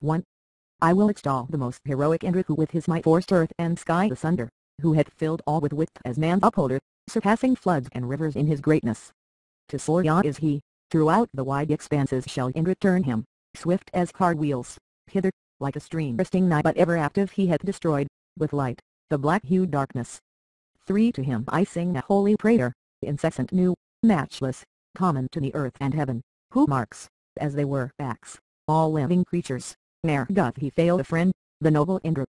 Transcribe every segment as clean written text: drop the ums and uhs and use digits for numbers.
1. I will extol the most heroic Indra, who with his might forced earth and sky asunder, who had filled all with wit as man's upholder, surpassing floods and rivers in his greatness. To soar on is he, throughout the wide expanses shall Indra turn him, swift as car wheels, hither, like a stream bursting nigh but ever active he hath destroyed, with light, the black-hued darkness. 3. To him I sing a holy prayer, incessant, new, matchless, common to the earth and heaven, who marks, as they were facts, all living creatures, ne'er doth he fail a friend, the noble Indra.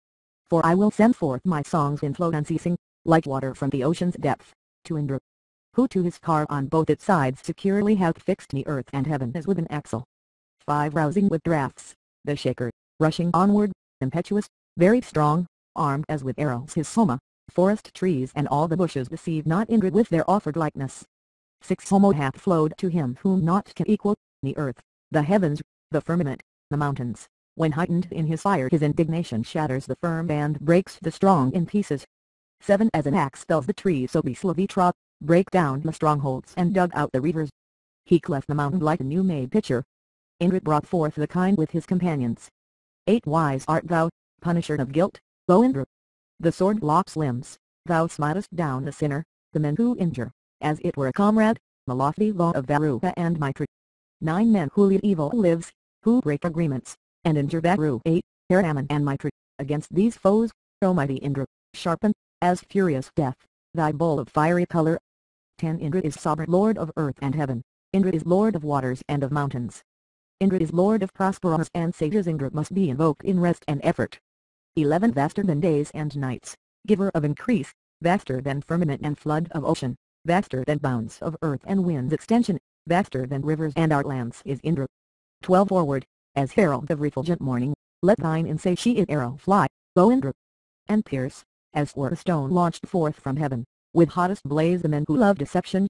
For I will send forth my songs in flow unceasing, like water from the ocean's depth, to Indra, who to his car on both its sides securely hath fixed the earth and heaven as with an axle. 5. Rousing with draughts, the shaker, rushing onward, impetuous, very strong, armed as with arrows his soma, forest trees and all the bushes deceive not Indra with their offered likeness. 6. Homo hath flowed to him whom naught can equal, the earth, the heavens, the firmament, the mountains. When heightened in his fire his indignation shatters the firm and breaks the strong in pieces. 7. As an axe fells the trees so beast Levitra, break down the strongholds and dug out the rivers. He cleft the mountain like a new-made pitcher. Indra brought forth the kind with his companions. 8. Wise art thou, punisher of guilt, O Indra. The sword lops limbs, thou smitest down the sinner, the men who injure, as it were a comrade, the lofty law of Varuka and Mitra. 9. Men who lead evil lives, who break agreements, and injure Varu. 8. Paraman and Mitra, against these foes, O mighty Indra, sharpen, as furious death, thy bowl of fiery color. 10. Indra is sovereign lord of earth and heaven, Indra is lord of waters and of mountains. Indra is lord of prosperous and sages. Indra must be invoked in rest and effort. 11. Vaster than days and nights, giver of increase, vaster than firmament and flood of ocean, vaster than bounds of earth and wind's extension, vaster than rivers and our lands is Indra. 12. Forward, as herald of refulgent morning, let thine insatiate arrow fly, O Indra, and pierce, as were a stone launched forth from heaven, with hottest blaze the men who love deception.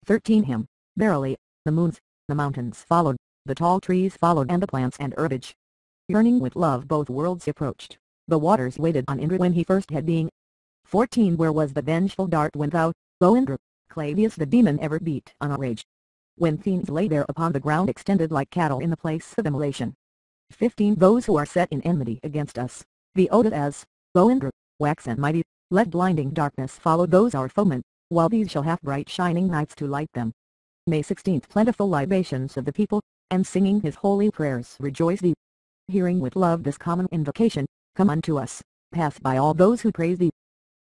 13. Him, verily, the moons, the mountains followed, the tall trees followed and the plants and herbage. Yearning with love both worlds approached, the waters waited on Indra when he first had being. 14. Where was the vengeful dart when thou, O Indra, Clavius the demon ever beat on a rage? When fiends lay there upon the ground extended like cattle in the place of immolation. 15. Those who are set in enmity against us, the Oda as, O Indra, waxen mighty, let blinding darkness follow those our foemen, while these shall have bright shining nights to light them. May 16. Plentiful libations of the people, and singing his holy prayers rejoice thee. Hearing with love this common invocation, come unto us, pass by all those who praise thee.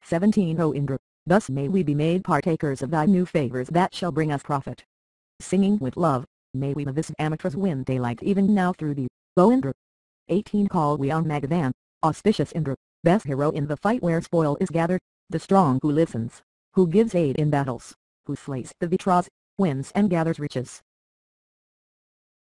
17. O Indra, thus may we be made partakers of thy new favors that shall bring us profit. Singing with love, may we of this Amitra's win daylight even now through thee, O Indra. 18. Call we on Magadan, auspicious Indra, best hero in the fight where spoil is gathered, the strong who listens, who gives aid in battles, who slays the Vitras, wins and gathers riches,